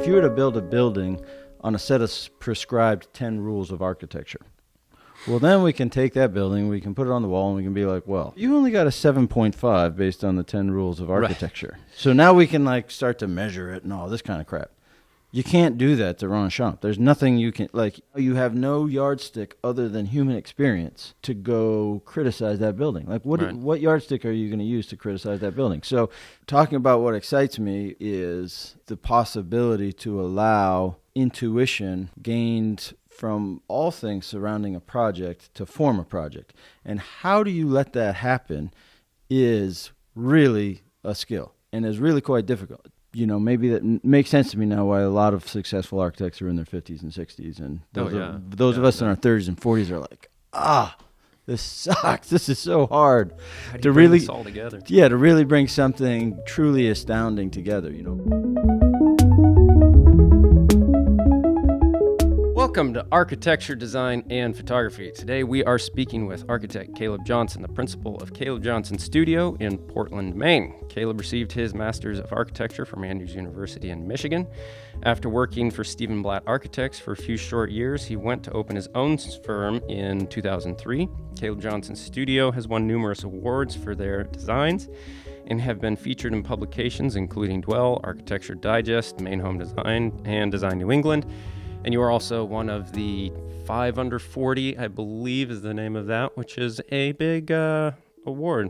if you were to build a building on a set of prescribed 10 rules of architecture, well, then we can take that building, we can put it on the wall, and we can be like, well, you only got a 7.5 based on the 10 rules of architecture. Right. So now we can like start to measure it and all this kind of crap. You can't do that to run a shop. There's nothing you can, like, you have no yardstick other than human experience to go criticize that building. Like, what yardstick are you going to use to criticize that building? So talking about what excites me is the possibility to allow intuition gained from all things surrounding a project to form a project. And how do you let that happen is really a skill and is really quite difficult. You know, maybe that makes sense to me now why a lot of successful architects are in their 50s and 60s. And those of us in our 30s and 40s are like, this sucks. This is so hard. How do you bring this all together? Yeah, to really bring something truly astounding together, you know. Welcome to Architecture, Design, and Photography. Today we are speaking with architect Caleb Johnson, the principal of Caleb Johnson Studio in Portland, Maine. Caleb received his Master's of Architecture from Andrews University in Michigan. After working for Stephen Blatt Architects for a few short years, he went to open his own firm in 2003. Caleb Johnson Studio has won numerous awards for their designs and have been featured in publications including Dwell, Architecture Digest, Maine Home Design, and Design New England. And you are also one of the 5 under 40, I believe is the name of that, which is a big award.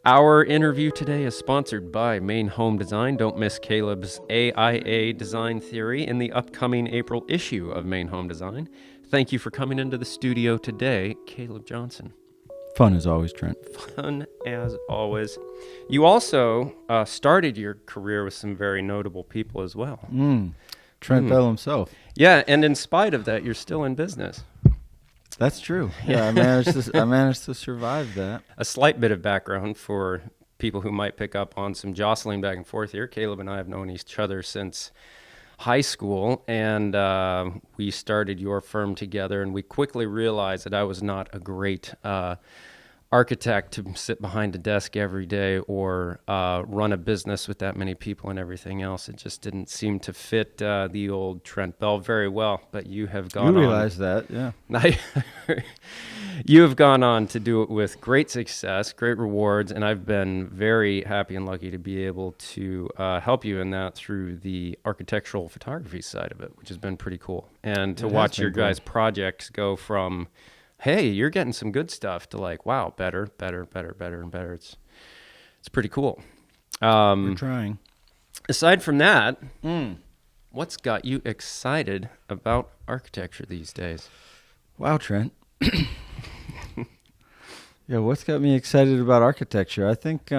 Our interview today is sponsored by Maine Home Design. Don't miss Caleb's AIA design theory in the upcoming April issue of Maine Home Design. Thank you for coming into the studio today, Caleb Johnson. Fun as always, Trent. Fun as always. You also started your career with some very notable people as well. Trent Bell himself. Yeah, and in spite of that, you're still in business. That's true. Yeah, I managed to survive that. A slight bit of background for people who might pick up on some jostling back and forth here. Caleb and I have known each other since high school, and we started your firm together, and we quickly realized that I was not a great architect to sit behind a desk every day or run a business with that many people and everything else. It just didn't seem to fit the old Trent Bell very well, but you have gone on. You realize that, yeah. You have gone on to do it with great success, great rewards, and I've been very happy and lucky to be able to help you in that through the architectural photography side of it, which has been pretty cool. And to watch your guys' projects go from, hey, you're getting some good stuff, to like, wow, better, and better. It's pretty cool. We're trying. Aside from that, what's got you excited about architecture these days? Wow, Trent. Yeah, what's got me excited about architecture? I think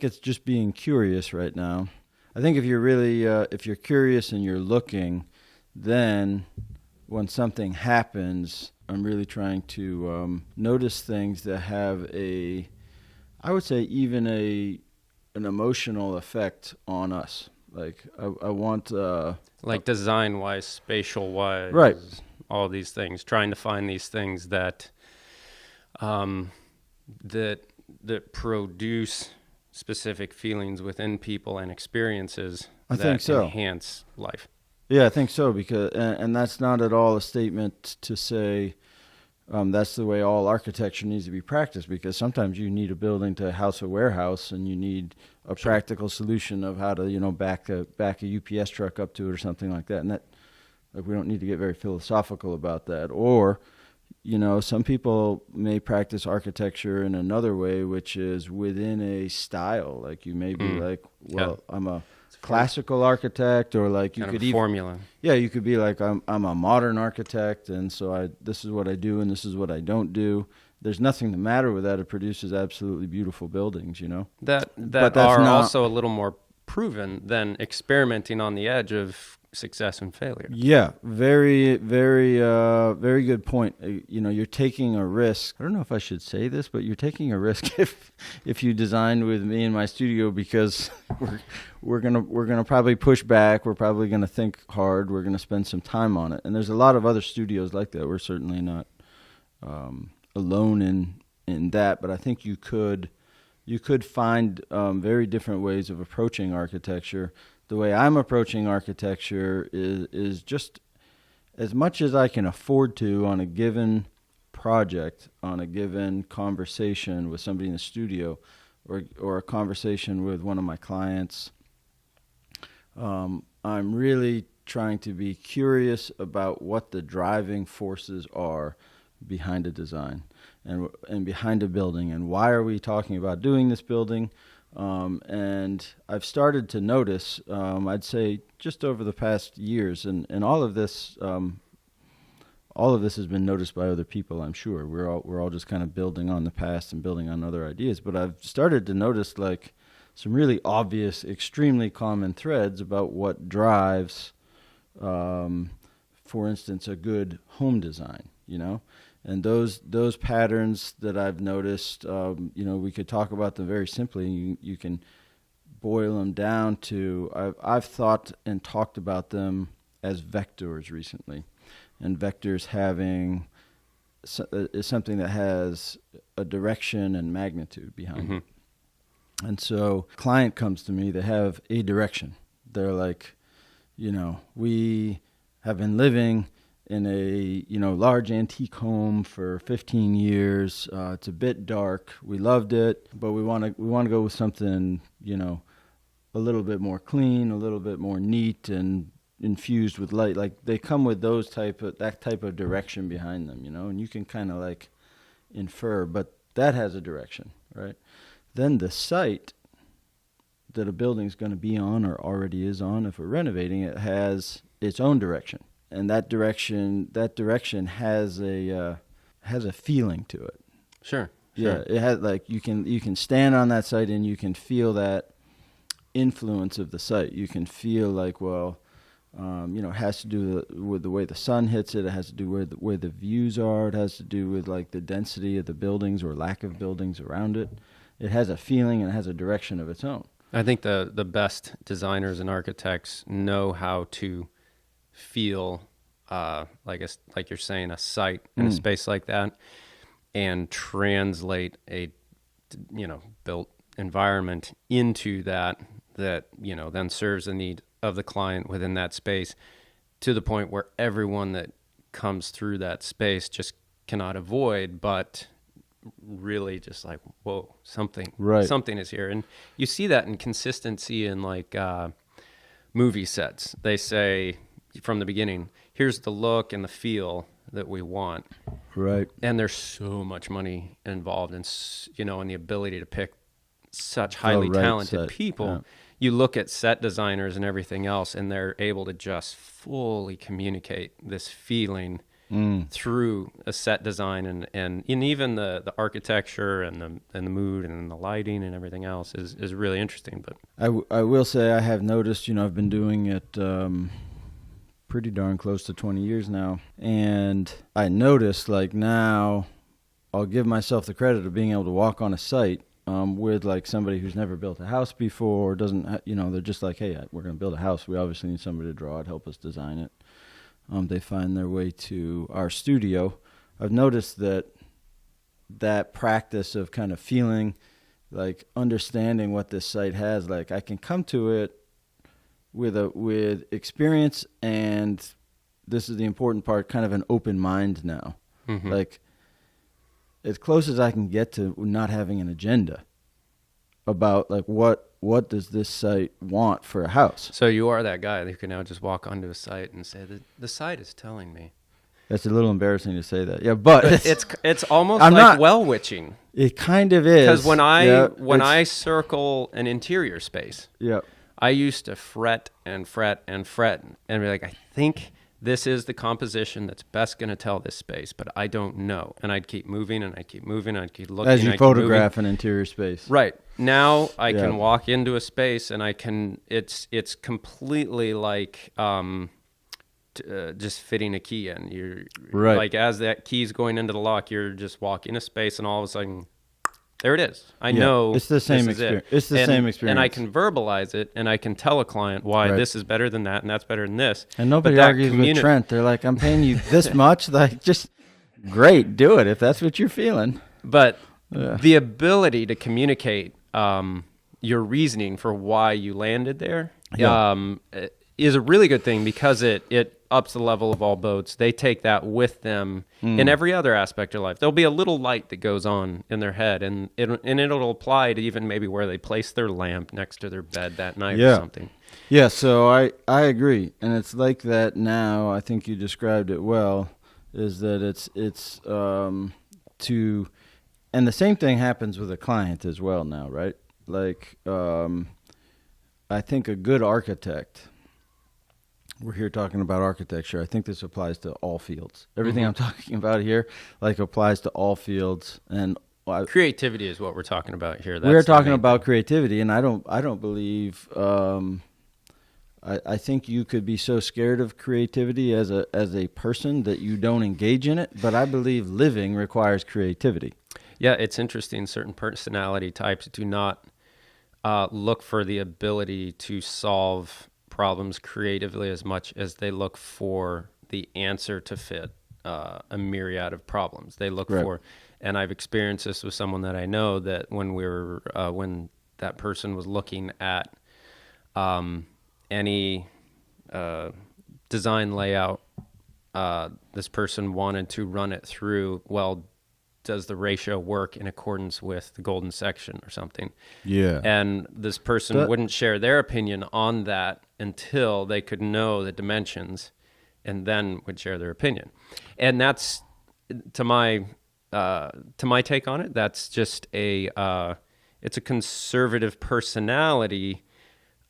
it's just being curious right now. I think if you're really if you're curious and you're looking, then when something happens, I'm really trying to notice things that have I would say even an emotional effect on us. Like I want like design-wise, spatial-wise, right? All these things, trying to find these things that that produce specific feelings within people and experiences that enhance life. Yeah, I think so, because and that's not at all a statement to say that's the way all architecture needs to be practiced, because sometimes you need a building to house a warehouse, and you need a practical solution of how to back a UPS truck up to it or something like that. And that, like, we don't need to get very philosophical about that. Or some people may practice architecture in another way, which is within a style. Like, you may be like, well, yeah, I'm a classical architect, or like you could even formula. Yeah, you could be like, I'm a modern architect, and so this is what I do and this is what I don't do. There's nothing the matter with that. It produces absolutely beautiful buildings, that are also a little more proven than experimenting on the edge of success and failure. Yeah, very, very, very good point. You're taking a risk. I don't know if I should say this, but you're taking a risk if you design with me in my studio, because we're gonna probably push back. We're probably gonna think hard. We're gonna spend some time on it. And there's a lot of other studios like that. We're certainly not alone in that. But I think you could find very different ways of approaching architecture the way I'm approaching architecture is just as much as I can afford to on a given project, on a given conversation with somebody in the studio, or a conversation with one of my clients. I'm really trying to be curious about what the driving forces are behind a design and behind a building, and why are we talking about doing this building. And I've started to notice, I'd say just over the past years, and all of this has been noticed by other people, I'm sure. We're all just kind of building on the past and building on other ideas. But I've started to notice like some really obvious, extremely common threads about what drives, for instance, a good home design, you know? And those patterns that I've noticed, we could talk about them very simply. You can boil them down to, I've thought and talked about them as vectors recently. And vectors is something that has a direction and magnitude behind it. And so client comes to me, they have a direction. They're like, we have been living in a large antique home for 15 years. It's a bit dark. We loved it, but we want to go with something a little bit more clean, a little bit more neat, and infused with light. Like they come with that type of direction behind them, and you can kind of like infer, but that has a direction, right? Then the site that a building's going to be on or already is on, if we're renovating it, has its own direction. And that direction has a feeling to it. Sure. Yeah, it has like you can stand on that site and you can feel that influence of the site. You can feel like, it has to do with the way the sun hits it. It has to do with where the views are. It has to do with like the density of the buildings or lack of buildings around it. It has a feeling and it has a direction of its own. I think the best designers and architects know how to feel like you're saying, a site in a space like that, and translate a built environment into that then serves the need of the client within that space, to the point where everyone that comes through that space just cannot avoid but really just like, whoa, something is here. And you see that in consistency in like movie sets. They say from the beginning, here's the look and the feel that we want. Right. And there's so much money involved in, and the ability to pick such highly talented people. Yeah. You look at set designers and everything else, and they're able to just fully communicate this feeling through a set design, and even the architecture and the mood and the lighting and everything else is really interesting. But I will say I have noticed, I've been doing it pretty darn close to 20 years now, and I noticed like now I'll give myself the credit of being able to walk on a site with like somebody who's never built a house before, doesn't, they're just like, hey, we're going to build a house. We obviously need somebody to draw it, help us design it. They find their way to our studio. I've noticed that practice of kind of feeling, like understanding what this site has, like I can come to it with experience, and this is the important part, kind of an open mind now. Mm-hmm. Like as close as I can get to not having an agenda about like what does this site want for a house. So you are that guy who can now just walk onto a site and say that the site is telling me. That's a little embarrassing to say that. Yeah, but it's almost like well-witching. It kind of is. Because when I circle an interior space, I used to fret and fret and fret and be like, I think this is the composition that's best going to tell this space, but I don't know. And I'd keep moving and I'd keep moving and I'd keep looking. As you photograph an interior space. Right. Now I can walk into a space and it's completely like just fitting a key in. You're right. Like as that key's going into the lock, you're just walking a space and all of a sudden, there it is. I know it's the same experience. It's the same experience. And I can verbalize it, and I can tell a client why this is better than that, and that's better than this. And nobody argues with Trent. They're like, I'm paying you this much. Like, just great, do it if that's what you're feeling. But the ability to communicate your reasoning for why you landed there is a really good thing because it ups the level of all boats. They take that with them in every other aspect of life. There'll be a little light that goes on in their head, and it'll apply to even maybe where they place their lamp next to their bed that night or something. Yeah, so I agree, and it's like that now. I think you described it well. Is that it's to, and the same thing happens with a client as well now, right? Like I think a good architect. We're here talking about architecture. I think this applies to all fields. Everything I'm talking about here, like, applies to all fields. And creativity is what we're talking about here. We're talking about creativity, and I don't believe. I think you could be so scared of creativity as a person that you don't engage in it. But I believe living requires creativity. Yeah, it's interesting. Certain personality types do not look for the ability to solve problems creatively as much as they look for the answer to fit a myriad of problems. They look for, and I've experienced this with someone that I know, that when that person was looking at any design layout, this person wanted to run it through, well, does the ratio work in accordance with the golden section or something? Yeah. And this person wouldn't share their opinion on that until they could know the dimensions, and then would share their opinion. And that's, to my take on it, that's just it's a conservative personality,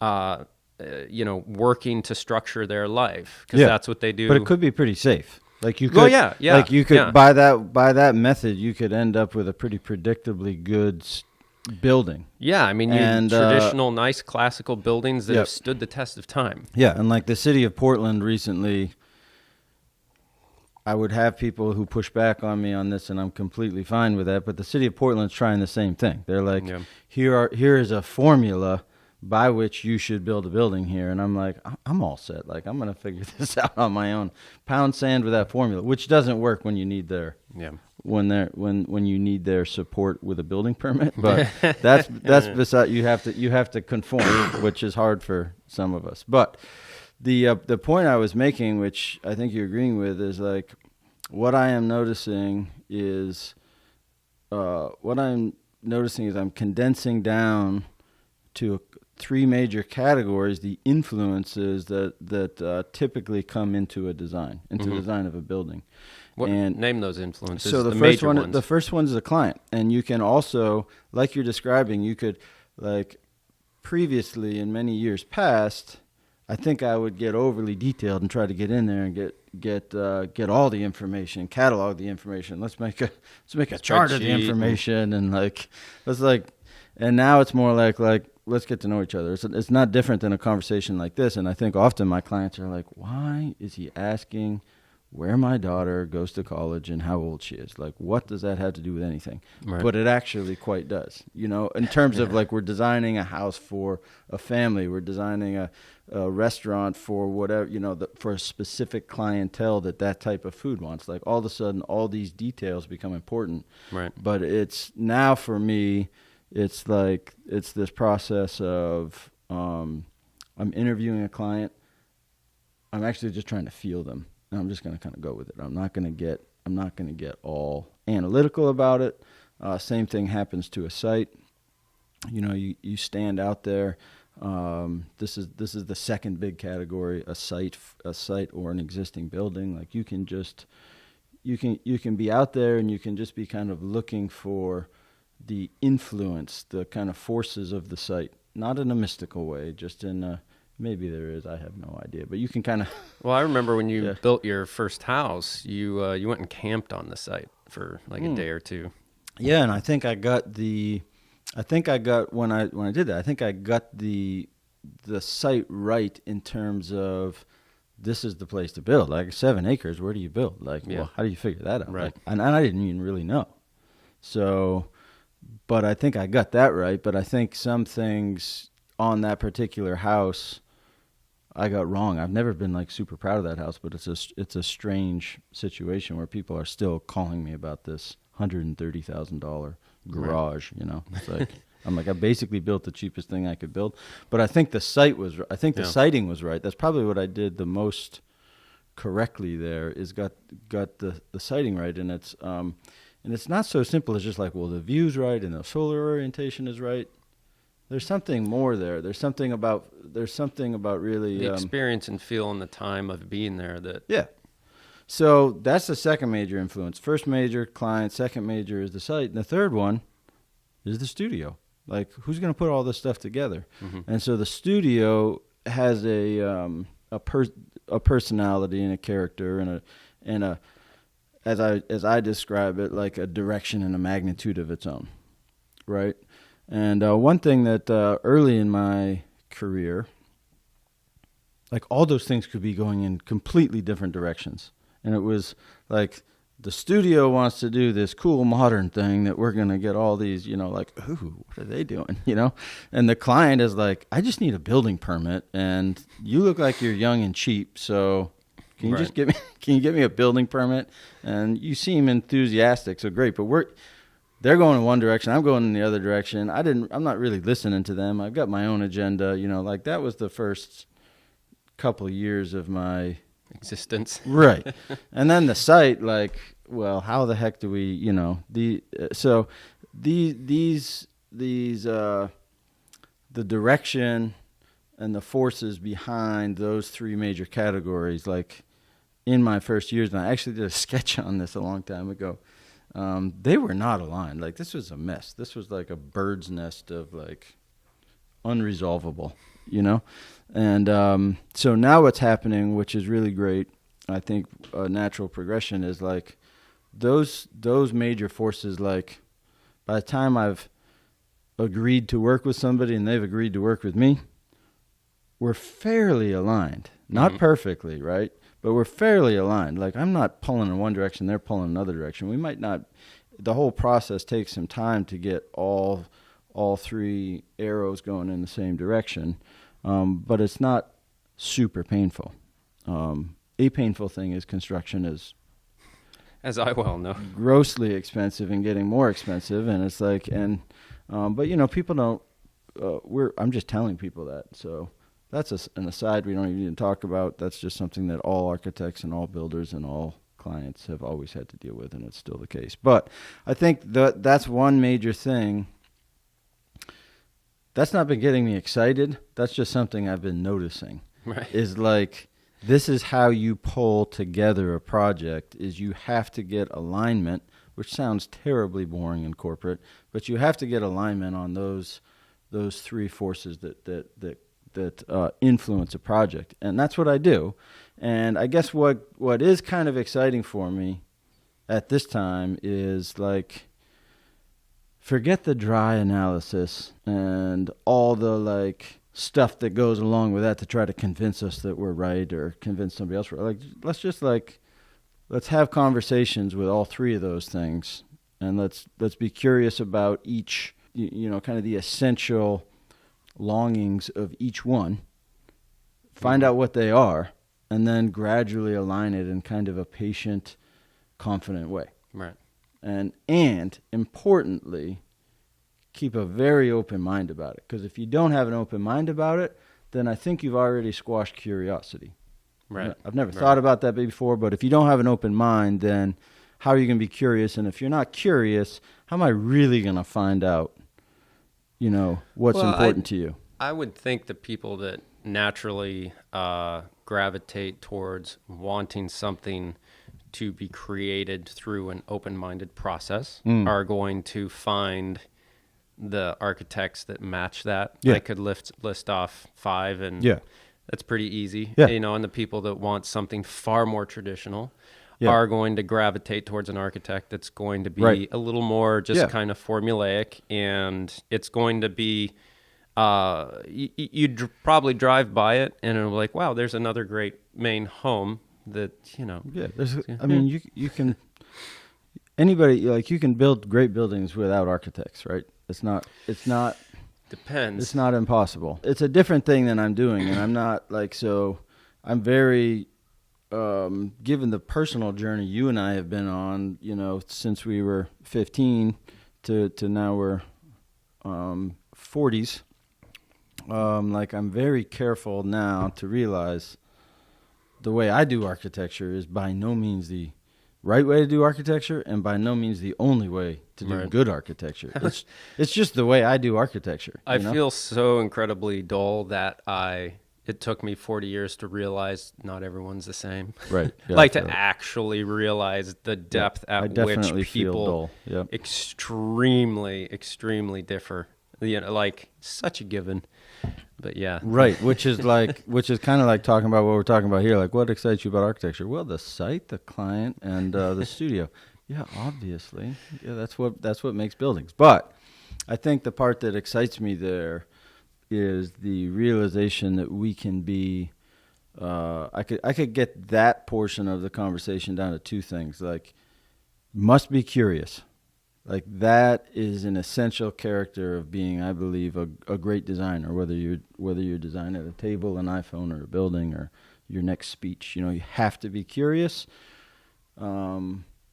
working to structure their life, because that's what they do. But it could be pretty safe. Like you could, like you could by that method, you could end up with a pretty predictably good building. Yeah, I mean, traditional, nice, classical buildings that have stood the test of time. Yeah, and like the city of Portland recently, I would have people who push back on me on this, and I'm completely fine with that. But the city of Portland's trying the same thing. They're like, here is a formula by which you should build a building here. And I'm like, I'm all set. Like, I'm going to figure this out on my own. Pound sand with that formula, which doesn't work when you need when you need their support with a building permit. But that's beside, you have to conform, which is hard for some of us. But the point I was making, which I think you're agreeing with, is like, what I am noticing is I'm condensing down to three major categories, the influences that typically come into a design, the design of a building. Name those influences. So the first one is the client, and you can also, like you're describing, you could, like, previously in many years past, I think I would get overly detailed and try to get in there and get all the information, catalog the information. Let's make a chart of the information, and and now it's more like let's get to know each other. It's not different than a conversation like this. And I think often my clients are like, why is he asking where my daughter goes to college and how old she is? Like, what does that have to do with anything? Right. But it actually quite does, in terms of, like, we're designing a house for a family. We're designing a restaurant for whatever, for a specific clientele that type of food wants. Like, all of a sudden, all these details become important. Right. But it's now, for me, it's this process of I'm interviewing a client. I'm actually just trying to feel them, and I'm just going to kind of go with it. I'm not going to get all analytical about it. Same thing happens to a site. You stand out there. This is the second big category: a site or an existing building. Like, you can be out there, and you can just be kind of looking for the influence, the kind of forces of the site, not in a mystical way, just in maybe there is, I have no idea, but you can kind of. Well, I remember when you built your first house, you went and camped on the site for like a day or two. Yeah, and I think I got when I did that, I think I got the site right in terms of, this is the place to build. Like, 7 acres, where do you build? Like, well, how do you figure that out? Right. Like, and I didn't even really know. So, but I think I got that right. But I think some things on that particular house I got wrong. I've never been, like, super proud of that house, but it's a strange situation where people are still calling me about this $130,000 garage. It's like, I'm like, I basically built the cheapest thing I could build. But I think the site was, I think the siting was right. That's probably what I did the most correctly there, is got the siting right. And it's not so simple as just like, well, the view's right and the solar orientation is right. There's something more there. There's something about really the experience and feel and the time of being there. Yeah. So that's the second major influence. First major, client. Second major is the site. And the third one is the studio. Like, who's going to put all this stuff together? Mm-hmm. And so the studio has a personality and a character and a as I describe it, like a direction and a magnitude of its own, right? And one thing that early in my career, like, all those things could be going in completely different directions. And it was like, the studio wants to do this cool modern thing that we're going to get all these, like, ooh, what are they doing, And the client is like, I just need a building permit, and you look like you're young and cheap, so can you just get me a building permit? And you seem enthusiastic, so great. But they're going in one direction, I'm going in the other direction. I'm not really listening to them. I've got my own agenda, like that was the first couple of years of my existence. Right. And then the site, like, well, how the heck do we, the direction and the forces behind those three major categories, like, in my first years, and I actually did a sketch on this a long time ago, they were not aligned. Like, this was a mess. This was like a bird's nest of, like, unresolvable, And so now what's happening, which is really great, I think a natural progression is, like, those major forces, like, by the time I've agreed to work with somebody and they've agreed to work with me, we're fairly aligned. Not perfectly, right? But we're fairly aligned. Like, I'm not pulling in one direction, they're pulling another direction. We might not, the whole process takes some time to get all three arrows going in the same direction, but it's not super painful. A painful thing is construction is, as I well know, grossly expensive and getting more expensive, and it's like, but people don't. I'm just telling people that, so that's an aside we don't even talk about. That's just something that all architects and all builders and all clients have always had to deal with, and it's still the case. But I think that's one major thing. That's not been getting me excited. That's just something I've been noticing. Right. Is like, this is how you pull together a project, is you have to get alignment, which sounds terribly boring and corporate, but you have to get alignment on those three forces that influence a project. And that's what I do. And I guess what is kind of exciting for me at this time is, like, forget the dry analysis and all the, like, stuff that goes along with that to try to convince us that we're right or convince somebody else. Like, let's have conversations with all three of those things, and let's be curious about each, kind of the essential longings of each one, find out what they are, and then gradually align it in kind of a patient, confident way. Right. And importantly, keep a very open mind about it. Because if you don't have an open mind about it, then I think you've already squashed curiosity. Right. I've never thought about that before, but if you don't have an open mind, then how are you going to be curious? And if you're not curious, how am I really going to find out, what's important to you? I would think the people that naturally gravitate towards wanting something to be created through an open-minded process are going to find the architects that match that. Yeah. I could list off 5, and that's pretty easy. Yeah. And the people that want something far more traditional are going to gravitate towards an architect that's going to be a little more just kind of formulaic, and it's going to be you'd probably drive by it and it'll be like, wow, there's another great main home that, I mean, you can, anybody, like, you can build great buildings without architects, right? It's not depends. It's not impossible. It's a different thing than I'm doing, and I'm not, like, so I'm very, given the personal journey you and I have been on, since we were 15 to now we're 40s, like I'm very careful now to realize the way I do architecture is by no means the right way to do architecture, and by no means the only way to do good architecture. It's just the way I do architecture. I feel so incredibly dull that it took me 40 years to realize not everyone's the same. Right. Yeah, like to actually realize the depth at which people extremely, extremely differ. You know, like such a given. But yeah. Right, which is kind of like talking about what we're talking about here. Like, what excites you about architecture? Well, the site, the client, and the studio. Yeah, obviously. Yeah, that's what makes buildings. But I think the part that excites me there is the realization that we can be. I could get that portion of the conversation down to two things. Like, must be curious. Like, that is an essential character of being, I believe, a great designer. Whether you're designing a table, an iPhone, or a building, or your next speech, you have to be curious,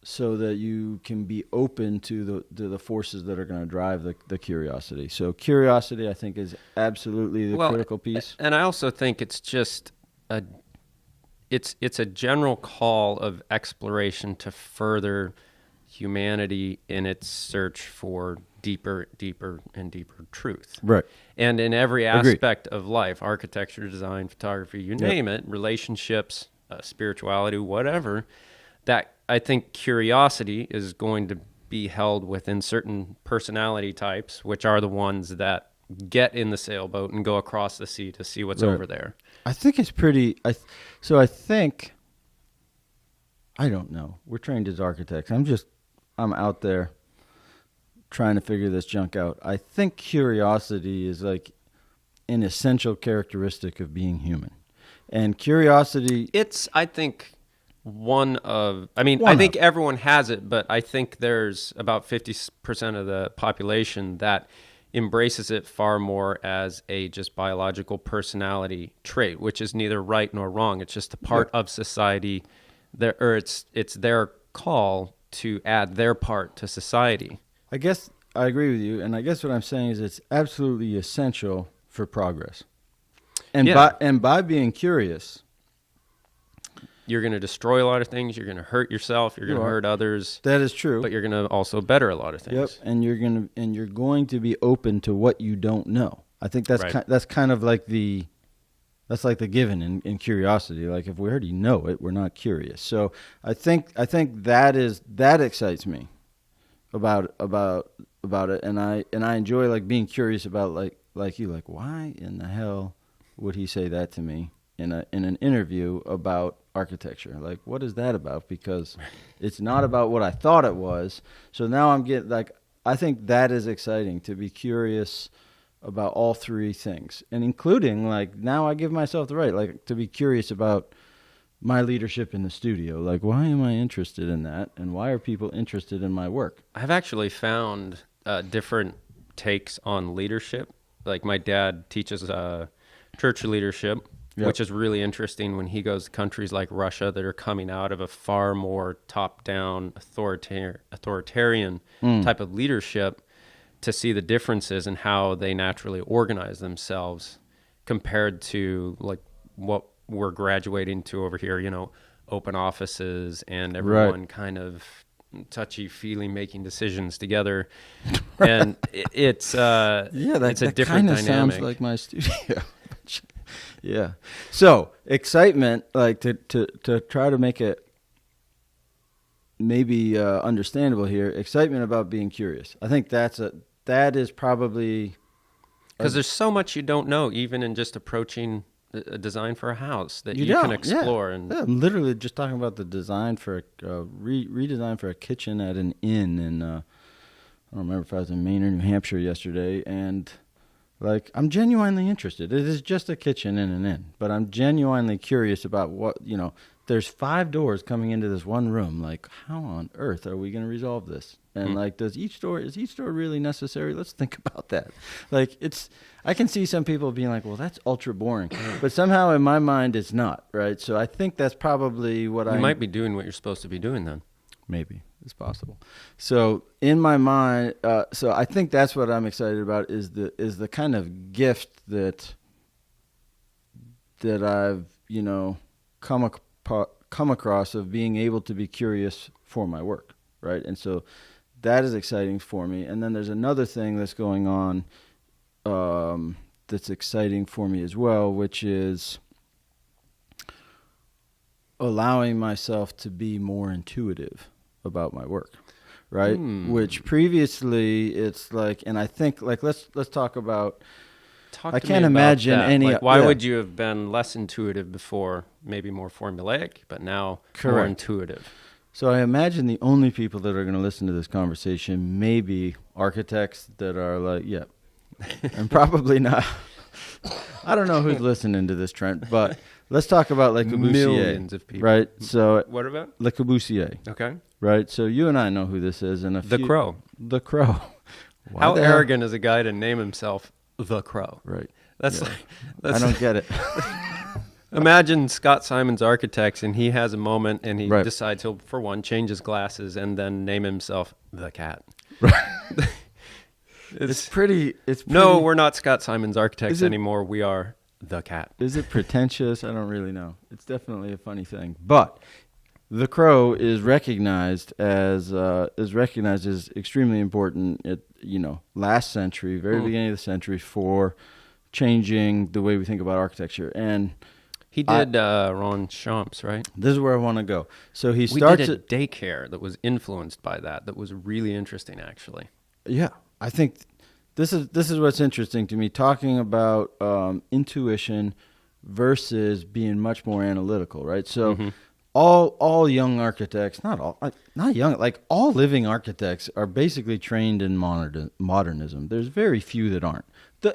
so that you can be open to the forces that are going to drive the curiosity. So curiosity, I think, is absolutely the critical piece. And I also think it's just it's a general call of exploration to further humanity in its search for deeper and deeper truth. Right. And in every aspect of life, architecture, design, photography, you name it, relationships, spirituality, whatever, that I think curiosity is going to be held within certain personality types, which are the ones that get in the sailboat and go across the sea to see what's over there. I think it's I don't know. We're trained as architects. I'm out there trying to figure this junk out. I think curiosity is like an essential characteristic of being human. And curiosity... I think everyone has it, but I think there's about 50% of the population that embraces it far more as a just biological personality trait, which is neither right nor wrong. It's just a part of society, it's their call to add their part to society. I guess I agree with you, and I guess what I'm saying is it's absolutely essential for progress. And by being curious, you're going to destroy a lot of things. You're going to hurt yourself. You're going to hurt others. That is true. But you're going to also better a lot of things. Yep. And you're going to be open to what you don't know. I think that's kind of like that's like the given in curiosity. Like, if we already know it, we're not curious. So I think that excites me about it, and I enjoy like being curious about like you, like, why in the hell would he say that to me in an interview about architecture? Like, what is that about? Because it's not about what I thought it was. So now I think that is exciting, to be curious about all three things, and including, like, now I give myself the right, like, to be curious about my leadership in the studio. Like, why am I interested in that, and why are people interested in my work? I've actually found different takes on leadership. Like, my dad teaches church leadership, which is really interesting when he goes to countries like Russia that are coming out of a far more top-down authoritarian type of leadership, to see the differences in how they naturally organize themselves compared to like what we're graduating to over here, open offices and everyone kind of touchy-feely making decisions together. And it's a different dynamic. Sounds like my studio. Yeah. So excitement, like to try to make it maybe understandable here, excitement about being curious. I think that is probably... Because there's so much you don't know, even in just approaching a desigan for a house that you can explore. Yeah. And I'm literally just talking about the design for redesign for a kitchen at an inn in, I don't remember if I was in Maine or New Hampshire yesterday, and like, I'm genuinely interested. It is just a kitchen in an inn, but I'm genuinely curious about what, there's 5 doors coming into this one room. Like, how on earth are we going to resolve this? And like, is each door really necessary? Let's think about that. Like, I can see some people being like, well, that's ultra boring, but somehow in my mind it's not, right? So I think that's probably what You might be doing what you're supposed to be doing then. Maybe it's possible. So in my mind, so I think that's what I'm excited about is the kind of gift that I've come across of being able to be curious for my work, right? And so that is exciting for me. And then there's another thing that's going on that's exciting for me as well, which is allowing myself to be more intuitive about my work, right? Which previously it's like, and I think like let's talk about. Talk I to can't me about imagine that. any. Like, why would you have been less intuitive before? Maybe more formulaic, but now more Correct. intuitive. So I imagine the only people that are going to listen to this conversation may be architects that are like, yeah, and probably not. I don't know who's listening to this, Trent, but let's talk about Le Corbusier. Millions of people. Right? So What about? Le Corbusier, Okay. right? So you and I know who this is. And The Crow. The Crow. Why How the hell- arrogant is a guy to name himself The Crow? Right. That's Yeah. like that's I don't get it. Imagine Scott Simon's Architects, and he has a moment, and he Right. decides he'll, for one, change his glasses and then name himself The Cat. It's pretty. No, we're not Scott Simon's Architects Is it- anymore. We are The Cat. Is it pretentious? I don't really know. It's definitely a funny thing. But The Crow is recognized as extremely important at last century, very beginning of the century, for changing the way we think about architecture. And He did Ron Champs, right? this is where I want to go. So he We starts did a it. daycare that was influenced by that. That was really interesting, actually. Yeah, I think this is what's interesting to me. Talking about intuition versus being much more analytical, right? So all young architects, not young, like all living architects are basically trained in modernism. There's very few that aren't.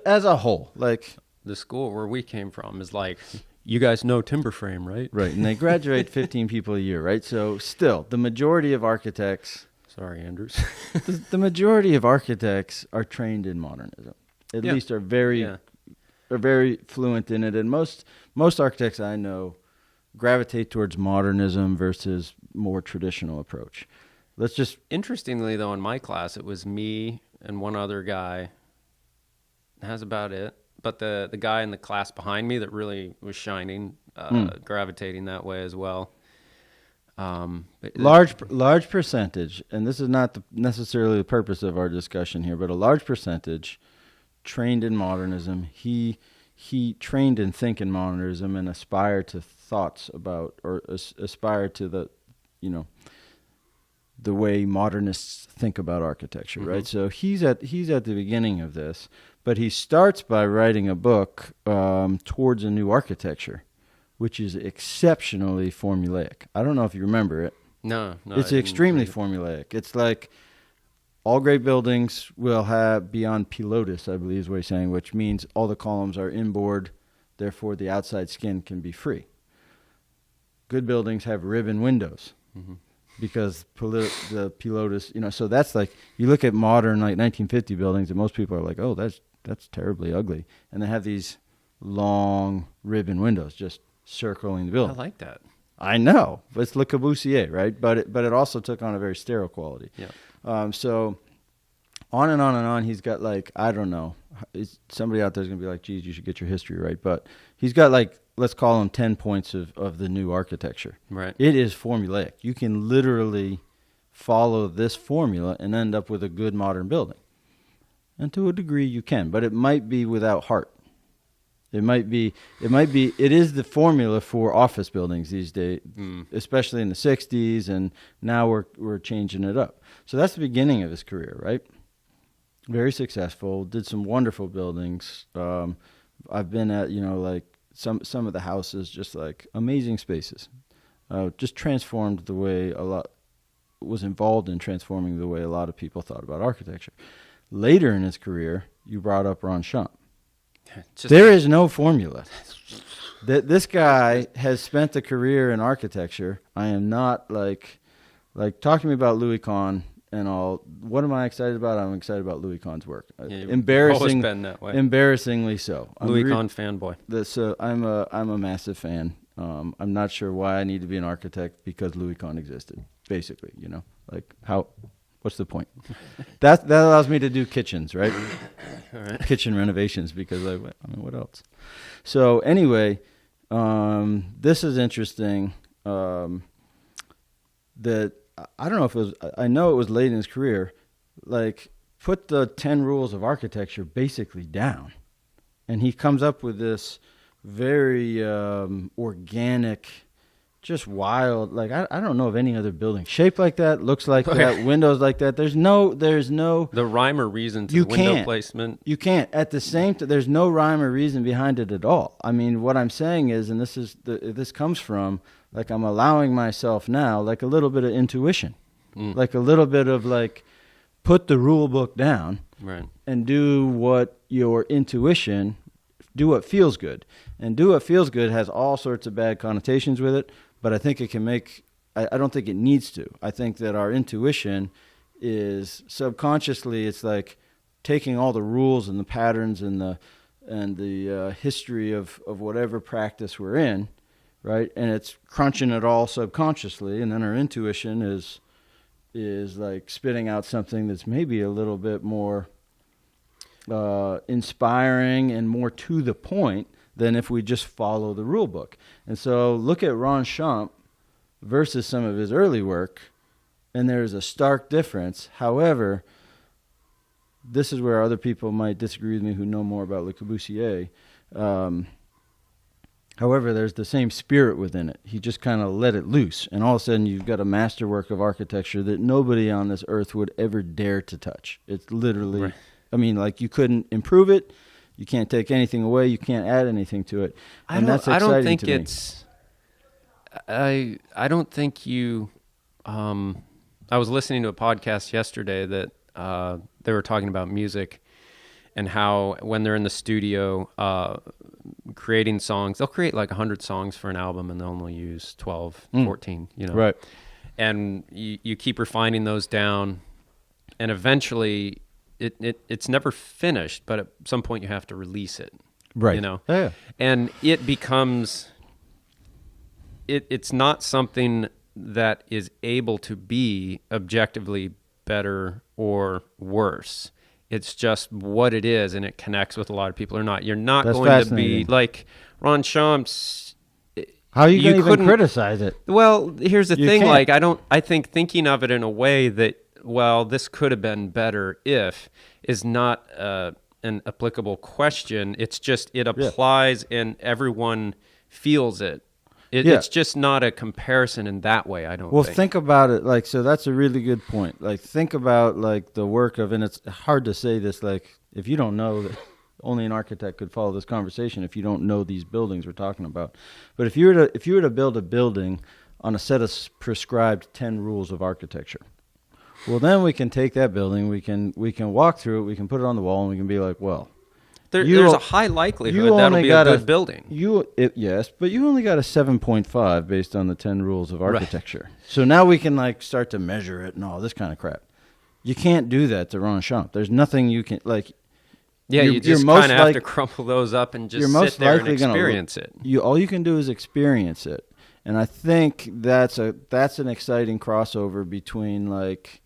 As a whole, like The school where we came from is like, you guys know timber frame, right? right, and they graduate 15 people a year, right? So still, the majority of architects. Sorry, Andrews. The majority of architects are trained in modernism. At Yeah. least are very fluent in it. And most architects I know gravitate towards modernism versus more traditional approach. Let's just Interestingly, though, in my class, it was me and one other guy. That's about it. But the guy in the class behind me that really was shining, gravitating that way as well. large percentage, and this is not necessarily the purpose of our discussion here, but a large percentage trained in modernism. He trained in thinking modernism and aspired to thoughts about, or aspired to the way modernists think about architecture, right? So he's at the beginning of this, but he starts by writing a book towards a new architecture, which is exceptionally formulaic. I don't know if you remember it. No, It's extremely formulaic. It's like all great buildings will have beyond pilotis, I believe is what he's saying, which means all the columns are inboard, therefore the outside skin can be free. Good buildings have ribbon windows because the pilotis, so that's like, you look at modern like 1950 buildings and most people are like, oh, that's terribly ugly. And they have these long ribbon windows just circling the I building. like that. I know. It's Le Corbusier, right? But it also took on a very sterile quality. Yeah. So on and on and on, he's got like, I don't know. Somebody out there is going to be like, geez, you should get your history right. But he's got like, let's call them 10 points of the new architecture. Right. It is formulaic. You can literally follow this formula and end up with a good modern building. And to a degree you can, but it might be without heart. It is the formula for office buildings these days, especially in the 60s, and now we're changing it up. So that's the beginning of his career, right? Very successful, did some wonderful buildings. I've been at, like some of the houses, just like amazing spaces. Just transformed the way was involved in transforming the way a lot of people thought about architecture. Later in his career, you brought up Ron Champ. There is no formula. This guy has spent a career in architecture. I am not like talk to me about Louis Kahn and all. What am I excited about? I'm excited about Louis Kahn's work. You've always been that way. Embarrassingly so. Louis Kahn fanboy. So I'm a massive fan. I'm not sure why I need to be an architect because Louis Kahn existed. basically, like what's the point? That allows me to do kitchens, right? All right. Kitchen renovations, because what else? So anyway, this is interesting. That I don't know if it was. I know it was late in his career. Like, put the 10 rules of architecture basically down, and he comes up with this very organic, just wild. Like, I don't know of any other building shaped like that, looks like that, windows like that. There's no the rhyme or reason to the window placement. You can't. At the same time, there's no rhyme or reason behind it at all. I mean, what I'm saying is, and this comes from, like, I'm allowing myself now, like, a little bit of intuition, like a little bit of, like, put the rule book down, right, and do what feels good. And do what feels good has all sorts of bad connotations with it, but I think it can make, I don't think it needs to. I think that our intuition is subconsciously, it's like taking all the rules and the patterns and the history of whatever practice we're in, right? And it's crunching it all subconsciously, and then our intuition is like spitting out something that's maybe a little bit more inspiring and more to the point than if we just follow the rule book. And so look at Ron Champ versus some of his early work, and there's a stark difference. However, this is where other people might disagree with me who know more about Le Corbusier. However, there's the same spirit within it. He just kind of let it loose, and all of a sudden you've got a masterwork of architecture that nobody on this earth would ever dare to touch. It's literally, right. I mean, like, you couldn't improve it. You can't take anything away. You can't add anything to it. And that's exciting to me. I don't think you. I was listening to a podcast yesterday that they were talking about music and how when they're in the studio creating songs, they'll create like 100 songs for an album and they'll only use 12, 14, Right. And you keep refining those down, and eventually it's never finished, but at some point you have to release it. Right. Yeah. And it becomes, it's not something that is able to be objectively better or worse. It's just what it is, and it connects with a lot of people or not. You're not going to be like Ron Champ's. How are you going to even criticize it? Well, here's the thing. Can't. Like, I think thinking of it in a way that, well, this could have been better if, is not an applicable question. It's just, it applies and everyone feels it. It's just not a comparison in that way, I don't think. Well, think about it. Like, so that's a really good point. Like, think about, like, the work of, and it's hard to say this, like, if you don't know that only an architect could follow this conversation if you don't know these buildings we're talking about. But if you were to build a building on a set of prescribed 10 rules of architecture, well, then we can take that building, we can walk through it, we can put it on the wall, and we can be like, well, there's a high likelihood that'll be a good building. Yes, but you only got a 7.5 based on the 10 rules of architecture. Right. So now we can, like, start to measure it and all this kind of crap. You can't do that to Ron Champ. There's nothing you can, like. Yeah, you just kind of have to crumple those up and just sit there and experience it. All you can do is experience it. And I think that's an exciting crossover between, like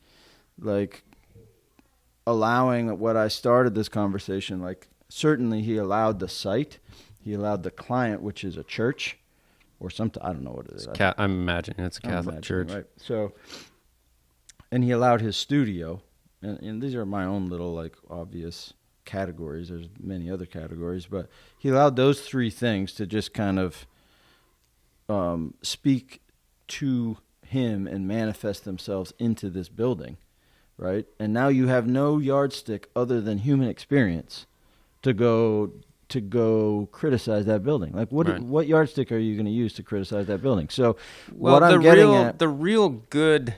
allowing what I started this conversation, like, certainly he allowed the site, he allowed the client, which is a church or something, I don't know what it is. I'm imagining it's a Catholic church. Right. So, and he allowed his studio, and these are my own little, like, obvious categories. There's many other categories, but he allowed those three things to just kind of speak to him and manifest themselves into this building, right? And now you have no yardstick other than human experience to go criticize that building. Like, what yardstick are you going to use to criticize that building? So, the real good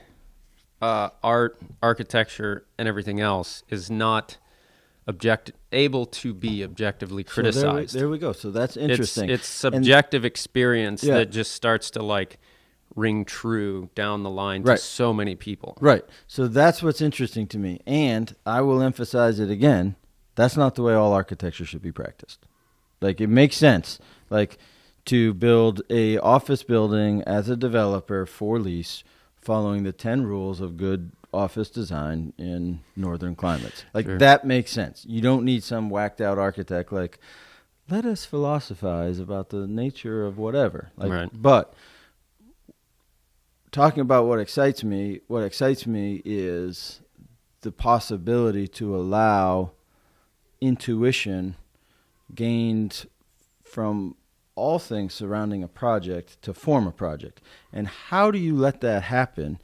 art, architecture, and everything else is not able to be objectively criticized. So there we go. So that's interesting. It's subjective experience that just starts to, like, ring true down the line to so many people. Right. So that's what's interesting to me. And I will emphasize it again. That's not the way all architecture should be practiced. Like, it makes sense, like, to build a office building as a developer for lease following the 10 rules of good office design in northern climates. Like, Sure. that makes sense. You don't need some whacked out architect like, let us philosophize about the nature of whatever. Like, Right. But talking about what excites me is the possibility to allow intuition gained from all things surrounding a project to form a project. And how do you let that happen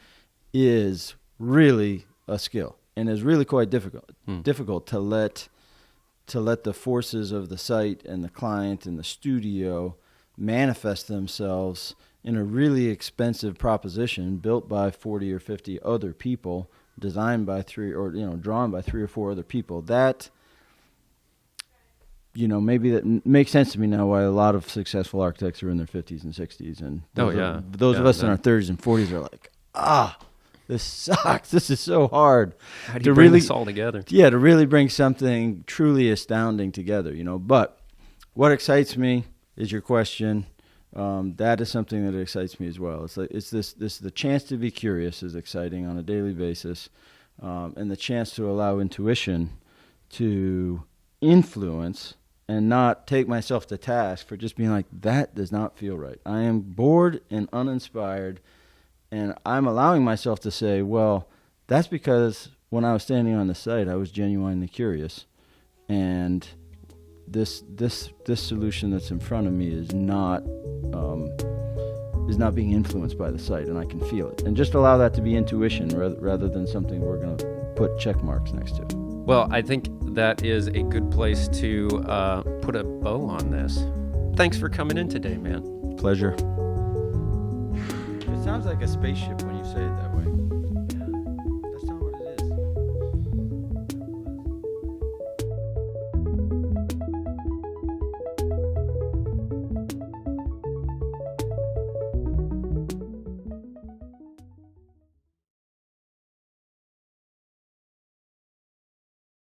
is really a skill, and is really quite difficult to let the forces of the site and the client and the studio manifest themselves in a really expensive proposition built by 40 or 50 other people, designed by drawn by 3 or 4 other people. That, maybe that makes sense to me now why a lot of successful architects are in their 50s and 60s. And those of us in our 30s and 40s are like, this sucks. This is so hard. How do you bring this all together? Yeah, to really bring something truly astounding together, But what excites me is your question. That is something that excites me as well. It's the chance to be curious is exciting on a daily basis, and the chance to allow intuition to influence and not take myself to task for just being like, that does not feel right. I am bored and uninspired, and I'm allowing myself to say, well, that's because when I was standing on the site, I was genuinely curious, and this solution that's in front of me is not being influenced by the site, and I can feel it. And just allow that to be intuition rather than something we're going to put check marks next to. Well, I think that is a good place to put a bow on this. Thanks for coming in today, man. Pleasure. It sounds like a spaceship when you say it that way.